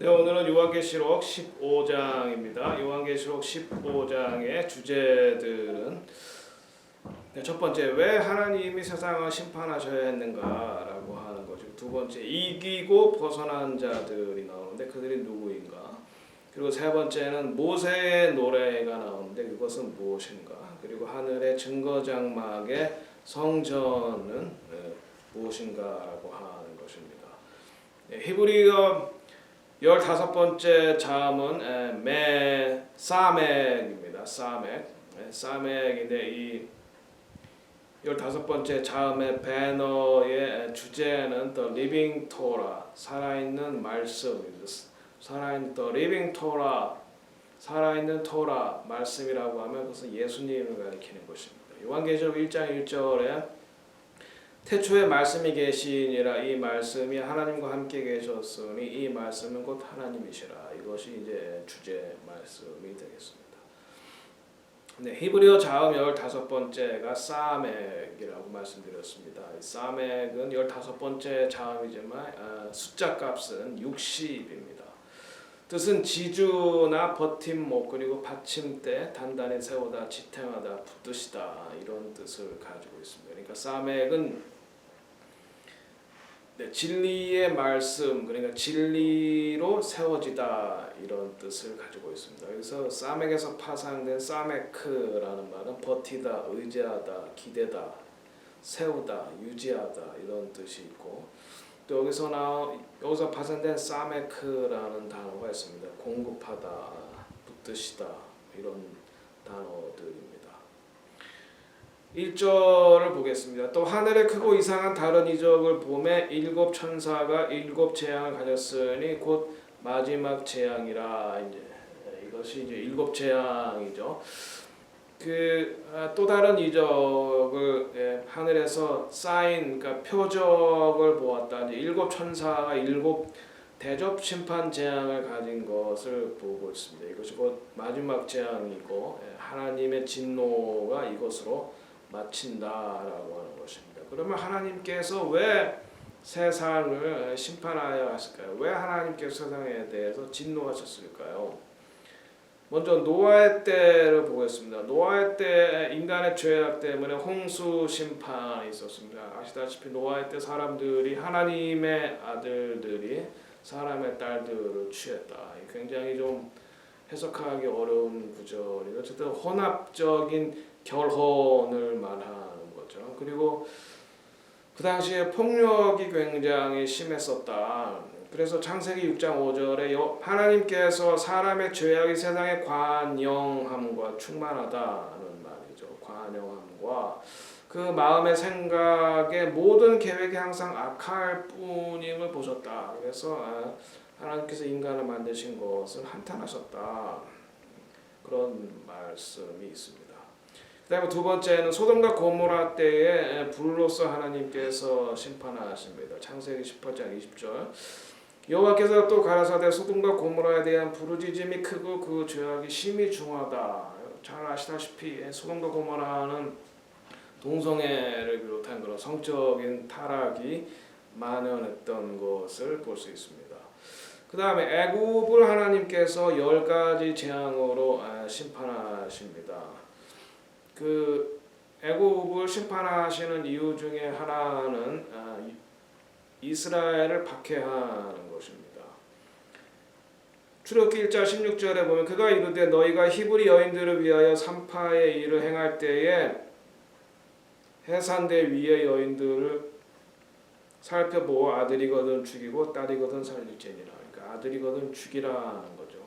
네, 오늘은 요한계시록 15장입니다. 요한계시록 15장의 주제들은 첫 번째, 왜 하나님이 세상을 심판하셔야 했는가라고 하는 거죠. 두 번째, 이기고 벗어난 자들이 나오는데 그들이 누구인가. 그리고 세 번째는 모세의 노래가 나오는데 그것은 무엇인가. 그리고 하늘의 증거장막의 성전은 무엇인가라고 하는 것입니다. 히브리어 15번째 자음은 사멕입니다. 사멕인데 이 15번째 자음의 배너의 주제는 The Living Torah, 살아있는 말씀입니다. 살아있는 The Living Torah, 살아있는 토라 말씀이라고 하면 그것은 예수님을 가리키는 것입니다. 요한계시록 1장 1절에 태초에 말씀이 계시니라, 이 말씀이 하나님과 함께 계셨으니 이 말씀은 곧 하나님이시라. 이것이 이제 주제 말씀이 되겠습니다. 네, 히브리어 자음 15번째가 사멕이라고 말씀드렸습니다. 사멕은 15번째 자음이지만 숫자 값은 60입니다. 뜻은 지주나 버팀목, 그리고 받침대, 단단히 세우다, 지탱하다, 붙드시다, 이런 뜻을 가지고 있습니다. 그러니까 사멕은 진리의 말씀, 그러니까 진리로 세워지다, 이런 뜻을 가지고 있습니다. 그래서 사멕에서 파생된 사메크라는 말은 버티다, 의지하다, 기대다, 세우다, 유지하다, 이런 뜻이 있고, 또 여기서 파생된 사메크라는 단어가 있습니다. 공급하다, 붙드시다, 이런 단어들입니다. 1절을 보겠습니다. 또 하늘에 크고 이상한 다른 이적을 보매 7 천사가 7 재앙을 가졌으니 곧 마지막 재앙이라. 이것이 이제 7 재앙이죠. 또 다른 이적을 하늘에서 사인, 그러니까 표적을 보았다. 이제 7 천사가 7 대접 심판 재앙을 가진 것을 보고 있습니다. 이것이 곧 마지막 재앙이고 하나님의 진노가 이것으로 마친다라고 하는 것입니다. 그러면 하나님께서 왜 세상을 심판하여 하실까요? 왜 하나님께서 세상에 대해서 진노하셨을까요? 먼저 노아의 때를 보겠습니다. 노아의 때 인간의 죄악 때문에 홍수 심판이 있었습니다. 아시다시피 노아의 때 사람들이, 하나님의 아들들이 사람의 딸들을 취했다. 굉장히 좀 해석하기 어려운 구절이죠. 어쨌든 혼합적인 결혼을 말하는 거죠. 그리고 그 당시에 폭력이 굉장히 심했었다. 그래서 창세기 6장 5절에 하나님께서 사람의 죄악이 세상에 관영함과 충만하다는 말이죠. 관영함과 그 마음의 생각의 모든 계획이 항상 악할 뿐임을 보셨다. 그래서 하나님께서 인간을 만드신 것을 한탄하셨다. 그런 말씀이 있습니다. 그 다음에 두 번째는 소돔과 고모라 때에 불로서 하나님께서 심판하십니다. 창세기 18장 20절. 여호와께서 또 가라사대 소돔과 고모라에 대한 부르짖음이 크고 그 죄악이 심히 중하다. 잘 아시다시피 소돔과 고모라는 동성애를 비롯한 그런 성적인 타락이 만연했던 것을 볼 수 있습니다. 그 다음에 애굽을 하나님께서 10가지 재앙으로 심판하십니다. 그 애굽을 심판하시는 이유 중에 하나는 이스라엘을 박해하는 것입니다. 출애굽기 1장 16절에 보면 그가 이르되 너희가 히브리 여인들을 위하여 산파의 일을 행할 때에 해산대 위의 여인들을 살펴보아 아들이거든 죽이고 딸이거든 살릴지니라. 그러니까 아들이거든 죽이라는 거죠.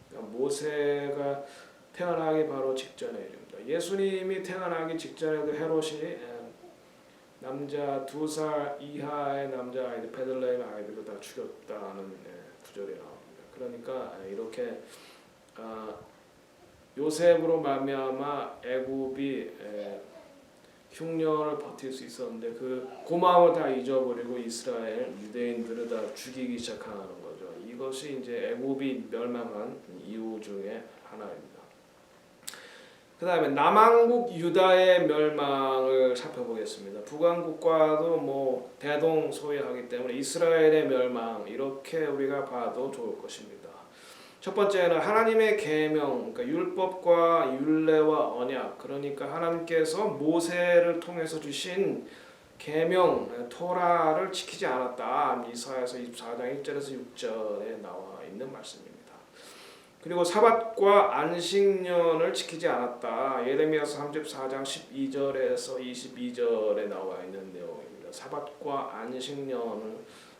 그러니까 모세가 태어나기 바로 직전의 일입니다. 예수님이 태어나기 직전에도 헤롯이 남자 2살 이하의 남자 아이들, 베들레헴 아이들을 다 죽였다는 구절이 나옵니다. 그러니까 이렇게 요셉으로 말미암아 애굽이 흉년을 버틸 수 있었는데 그 고마움을 다 잊어버리고 이스라엘 유대인들을 다 죽이기 시작하는 거죠. 이것이 이제 애굽이 멸망한 이유 중에 하나입니다. 그 그 다음에 남왕국 유다의 멸망을 살펴보겠습니다. 북왕국과도 뭐 대동소이하기 때문에 이스라엘의 멸망 이렇게 우리가 봐도 좋을 것입니다. 첫 번째는 하나님의 계명, 그러니까 율법과 율례와 언약, 그러니까 하나님께서 모세를 통해서 주신 계명, 토라를 지키지 않았다. 이사야서 24장 1절에서 6절에 나와 있는 말씀입니다. 그리고 사밧과 안식년을 지키지 않았다. 예레미야서 34장 12절에서 22절에 나와 있는 내용입니다. 사밧과 안식년을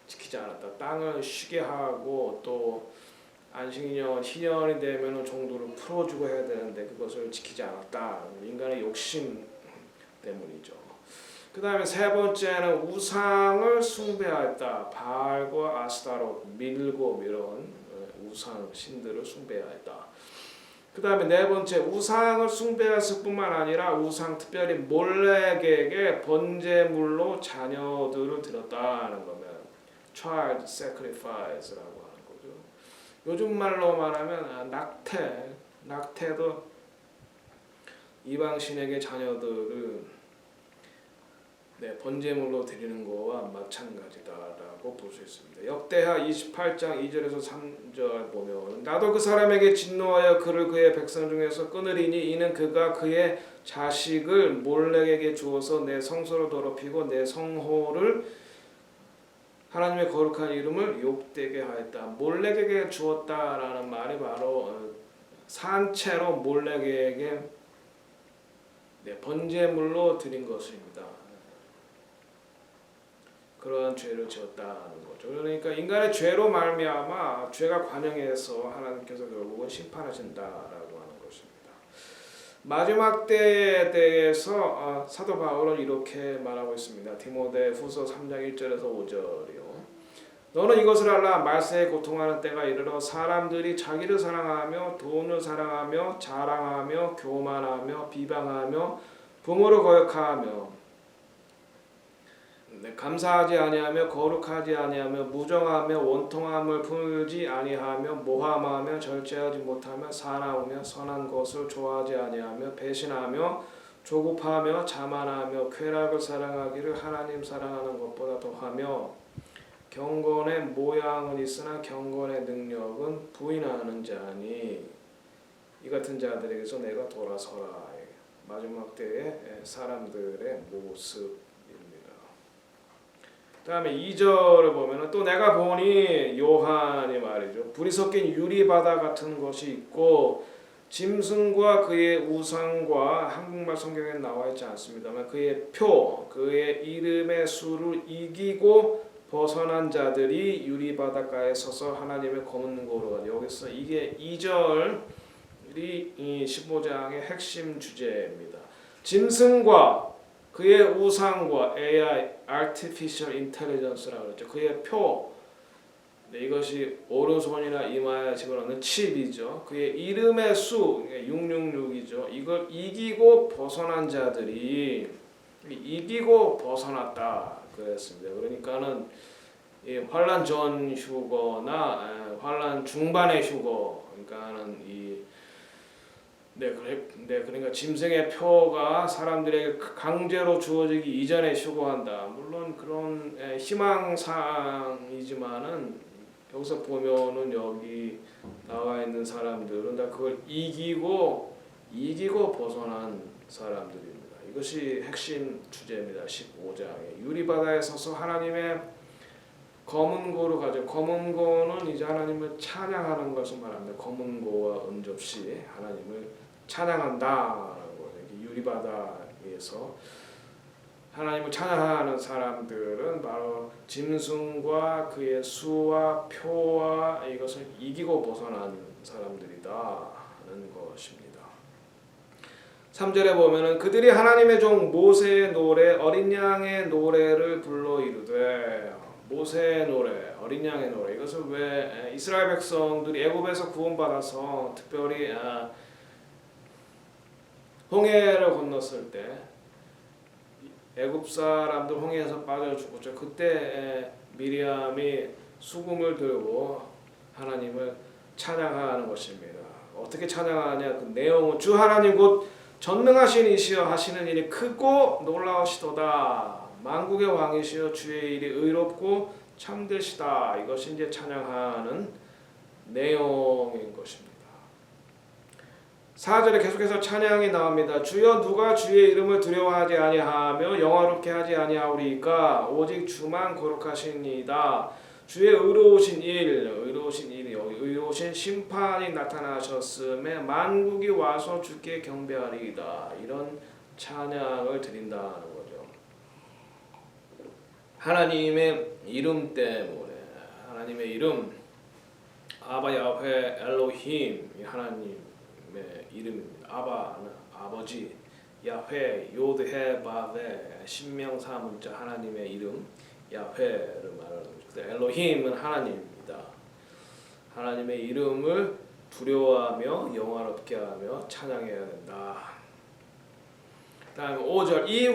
지키지 않았다. 땅을 쉬게 하고 또 안식년, 희년이 되면 종도를 풀어주고 해야 되는데 그것을 지키지 않았다. 인간의 욕심 때문이죠. 그 다음에 세 번째는 우상을 숭배하였다. 바알과 아스타롯, 밀고 이런 우상 신들을 숭배하였다. 그 다음에 네 번째 우상을 숭배했을 뿐만 아니라 우상 특별히 몰렉에게 번제물로 자녀들을 드렸다는 거면 child sacrifice라고 하는 거죠. 요즘 말로 말하면 낙태도 이방 신에게 자녀들을 번제물로 드리는 거와 마찬가지다라고 볼 수 있습니다. 역대하 28장 2절에서 3절 보면 나도 그 사람에게 진노하여 그를 그의 백성 중에서 끊으리니 이는 그가 그의 자식을 몰렉에게 주어서 내 성소를 더럽히고 내 성호를 하나님의 거룩한 이름을 욕되게 하였다. 몰렉에게 주었다라는 말이 바로 산채로 몰렉에게 번제물로 드린 것입니다. 그러한 죄를 지었다는 거죠. 그러니까 인간의 죄로 말미암아 죄가 관영해서 하나님께서 결국은 심판하신다라고 하는 것입니다. 마지막 때에 대해서 사도 바울은 이렇게 말하고 있습니다. 디모데후서 3장 1절에서 5절이요. 너는 이것을 알라. 말세에 고통하는 때가 이르러 사람들이 자기를 사랑하며 돈을 사랑하며 자랑하며 교만하며 비방하며 부모를 거역하며 감사하지 아니하며 거룩하지 아니하며 무정하며 원통함을 풀지 아니하며 모함하며 절제하지 못하며 사나우며 선한 것을 좋아하지 아니하며 배신하며 조급하며 자만하며 쾌락을 사랑하기를 하나님 사랑하는 것보다 더하며 경건의 모양은 있으나 경건의 능력은 부인하는 자니 이 같은 자들에게서 내가 돌아서라. 마지막 때의 사람들의 모습. 그 다음에 2절을 보면 또 내가 보니 요한이 말이죠. 불이 섞인 유리바다 같은 것이 있고 짐승과 그의 우상과 한국말 성경에 나와 있지 않습니다만 그의 표, 그의 이름의 수를 이기고 벗어난 자들이 유리바닷가에 서서 하나님의 검은 고로 여기서 이게 2절이 이 15장의 핵심 주제입니다. 짐승과 그의 우상과 AI, Artificial Intelligence라고 그랬죠. 그의 표, 이것이 오른손이나 이마에 집어넣는 칩이죠. 그의 이름의 수, 666이죠. 이걸 이기고 벗어난 자들이 이기고 벗어났다 그랬습니다. 그러니까는 이 환란 전 휴거나 환란 중반의 휴거, 그러니까는 그러니까 짐승의 표가 사람들에게 강제로 주어지기 이전에 휴거한다. 물론 그런 희망사항이지만은 여기서 보면은 여기 나와 있는 사람들은 다 그걸 이기고 벗어난 사람들입니다. 이것이 핵심 주제입니다. 15장에 유리바다에 서서 하나님의 검은 고를 가져 검은 고는 이제 하나님을 찬양하는 것을 말합니다. 검은 고와 은접시 하나님을 찬양한다라는 거예요. 유리바다에서 하나님을 찬양하는 사람들은 바로 짐승과 그의 수와 표와 이것을 이기고 벗어난 사람들이다는 것입니다. 3절에 보면은 그들이 하나님의 종 모세의 노래 어린 양의 노래를 불러 이르되 모세의 노래, 어린 양의 노래 이것을 왜 이스라엘 백성들이 애굽에서 구원받아서 특별히 홍해를 건넜을 때 애굽 사람들 홍해에서 빠져 죽었죠. 그때 미리암이 수금을 들고 하나님을 찬양하는 것입니다. 어떻게 찬양하냐? 그 내용은 주 하나님 곧 전능하신 이시여 하시는 일이 크고 놀라우시도다. 만국의 왕이시여 주의 일이 의롭고 참되시다. 이것이 이제 찬양하는 내용인 것입니다. 4절에 계속해서 찬양이 나옵니다. 주여 누가 주의 이름을 두려워하지 아니하며 영화롭게 하지 아니하오리까 오직 주만 거룩하시니이다. 주의 의로우신 심판이 나타나셨음에 만국이 와서 주께 경배하리이다. 이런 찬양을 드린다는 거죠. 하나님의 이름 때문에 하나님의 이름 아바 야훼 엘로힘 하나님의 이름입니다. 아바는 아버지, 야훼 요드헤 바베 신명사 문자 하나님의 이름 야훼를 말하는 거죠. 엘로힘은 하나님입니다. 하나님의 이름을 두려워하며 영화롭게 하며 찬양해야 된다. 다음 5절 이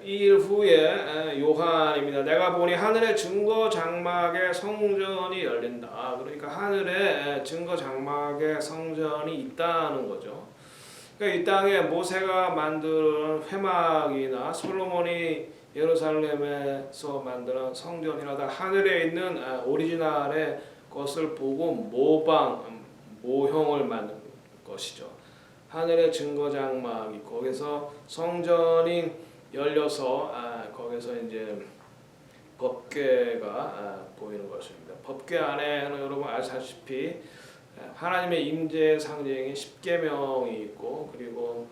일 후에 요한입니다. 내가 보니 하늘의 증거 장막에 성전이 열린다. 그러니까 하늘에 증거 장막에 성전이 있다는 거죠. 그러니까 이 땅에 모세가 만든 회막이나 솔로몬이 예루살렘에서 만든 성전이나 하늘에 있는 오리지널의 것을 보고 모형을 만든 것이죠. 하늘의 증거장막이 거기서 성전이 열려서 거기서 이제 법궤가 보이는 것입니다. 법궤 안에는 여러분 아시다시피 하나님의 임재의 상징인 십계명이 있고 그리고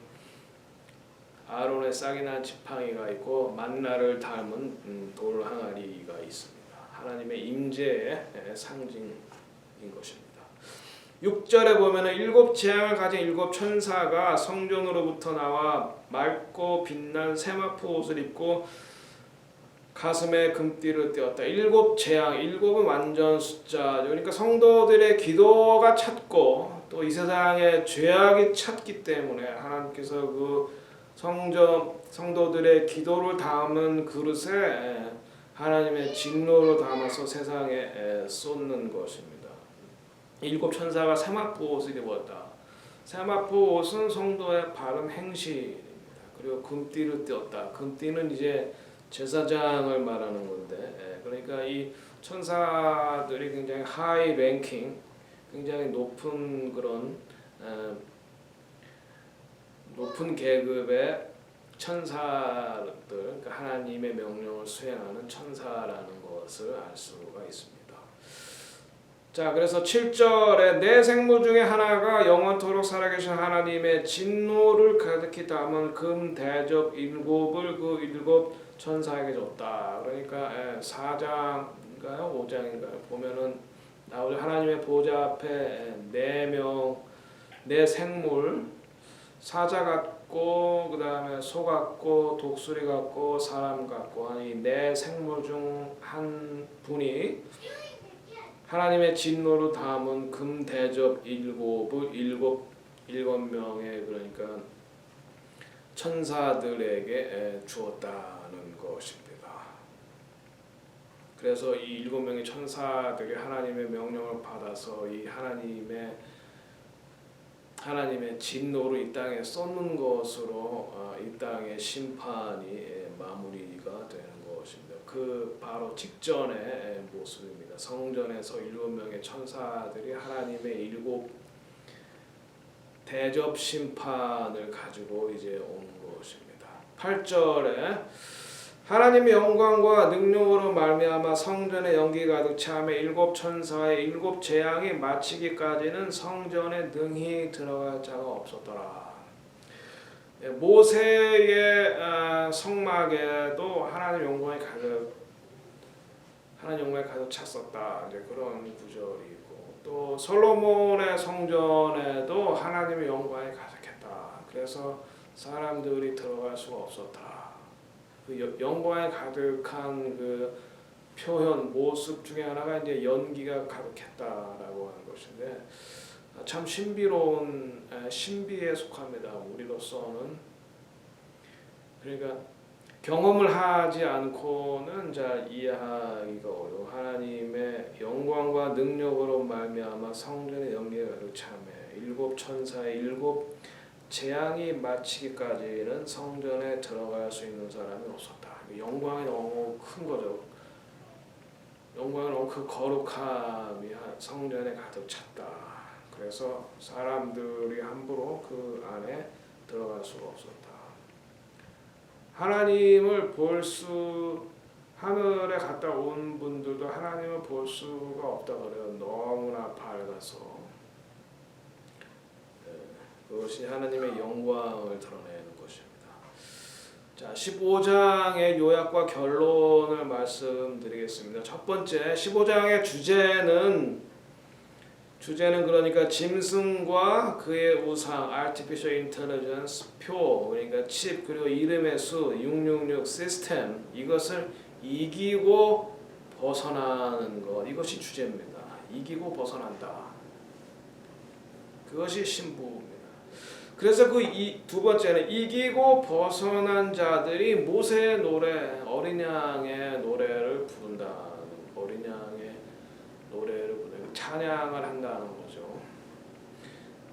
아론의 싹이 난 지팡이가 있고 만나를 닮은 돌 항아리가 있습니다. 하나님의 임재의 상징인 것입니다. 6절에 보면은 7 재앙을 가진 7 천사가 성전으로부터 나와 맑고 빛난 세마포 옷을 입고 가슴에 금띠를 띄었다. 7 재앙, 7은 완전 숫자죠. 그러니까 성도들의 기도가 찼고 또 이 세상에 죄악이 찼기 때문에 하나님께서 그 성도들의 기도를 담은 그릇에 하나님의 진노를 담아서 세상에 쏟는 것입니다. 7 천사가 세마포 옷을 입었다. 세마포 옷은 성도의 바른 행실입니다. 그리고 금띠를 띄었다. 금띠는 이제 제사장을 말하는 건데, 그러니까 이 천사들이 굉장히 하이 랭킹, 굉장히 높은 그런 높은 계급의 천사들, 그러니까 하나님의 명령을 수행하는 천사라는 것을 알 수가 있습니다. 자, 그래서 7절에 내 생물 중에 하나가 영원토록 살아계신 하나님의 진노를 가득히 담은 금 대접 7을 그 7 천사에게 줬다. 그러니까 4장인가요? 5장인가요? 보면은 나오죠. 하나님의 보좌 앞에 4명, 4 생물, 사자 같고 그 다음에 소 같고 독수리 같고 사람 같고 이 4 생물 중 한 분이 하나님의 진노를 담은 금 대접 7을 7명의 그러니까 천사들에게 주었다는 것입니다. 그래서 이 7명의 천사들이 하나님의 명령을 받아서 이 하나님의 진노를 이 땅에 쏟는 것으로 이 땅의 심판이 마무리가 되는 것입니다. 그 바로 직전의 모습입니다. 성전에서 7명의 천사들이 하나님의 7 대접 심판을 가지고 이제 온 것입니다. 8절에 하나님의 영광과 능력으로 말미암아 성전에 연기 가득 차며 7 천사의 7 재앙이 마치기까지는 성전에 능히 들어갈 자가 없었더라. 모세의 성막에도 하나님의 영광이 가득 찼었다. 이제 그런 구절이 있고 또 솔로몬의 성전에도 하나님의 영광이 가득했다. 그래서 사람들이 들어갈 수가 없었다. 그 영광에 가득한 그 표현 모습 중에 하나가 이제 연기가 가득했다라고 하는 것인데 참 신비로운 신비에 속합니다. 우리로서는 그러니까 경험을 하지 않고는 잘 이해하기가 어려워. 하나님의 영광과 능력으로 말미암아 성전의 연기가 가득 차며 7 천사의 7 재앙이 마치기까지는 성전에 들어갈 수 있는 사람이 없었다. 영광이 너무 큰 거죠. 영광이 너무 그 거룩함이 성전에 가득 찼다. 그래서 사람들이 함부로 그 안에 들어갈 수가 없었다. 하나님을 하늘에 갔다 온 분들도 하나님을 볼 수가 없다 그래요. 너무나 밝아서. 그것이 하나님의 영광을 드러내는 것입니다. 자, 15장의 요약과 결론을 말씀드리겠습니다. 첫 번째, 15장의 주제는 그러니까 짐승과 그의 우상, Artificial Intelligence, 표, 그러니까 칩, 그리고 이름의 수, 666 시스템, 이것을 이기고 벗어나는 것, 이것이 주제입니다. 이기고 벗어난다. 그것이 신부입니다. 그래서 그 두 번째는 이기고 벗어난 자들이 모세의 노래, 어린 양의 노래를 부른다. 어린 양의 노래를 부르는 찬양을 한다는 거죠.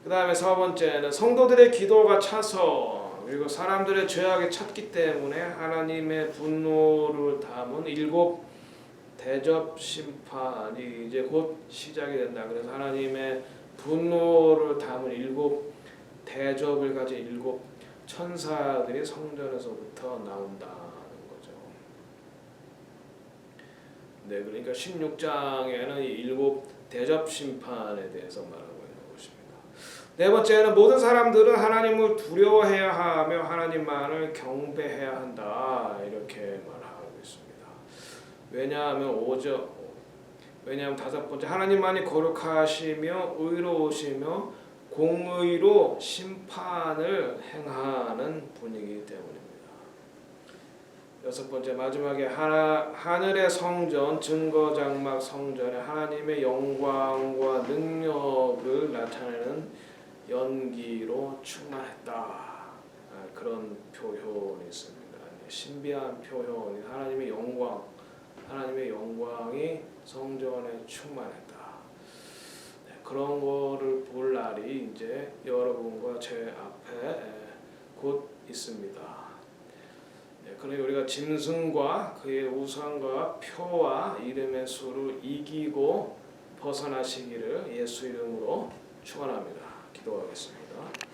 그 다음에 세 번째는 성도들의 기도가 차서 그리고 사람들의 죄악이 찼기 때문에 하나님의 분노를 담은 7 대접 심판이 이제 곧 시작이 된다. 그래서 하나님의 분노를 담은 7 대접을 가진 7 천사들이 성전에서부터 나온다는 거죠. 네, 그러니까 16장에는 이 7 대접 심판에 대해서 말하고 있는 것입니다. 네 번째는 모든 사람들은 하나님을 두려워해야 하며 하나님만을 경배해야 한다. 이렇게 말하고 있습니다. 왜냐하면 다섯 번째, 하나님만이 거룩하시며 의로우시며 공의로 심판을 행하는 분이기 때문입니다. 여섯 번째, 마지막에 하늘의 성전, 증거장막 성전에 하나님의 영광과 능력을 나타내는 연기로 충만했다. 그런 표현이 있습니다. 신비한 표현이 하나님의 영광이 성전에 충만했다. 그런 거를 볼 날이 이제 여러분과 제 앞에 곧 있습니다. 그러니 우리가 짐승과 그의 우상과 표와 이름의 수를 이기고 벗어나시기를 예수 이름으로 축원합니다. 기도하겠습니다.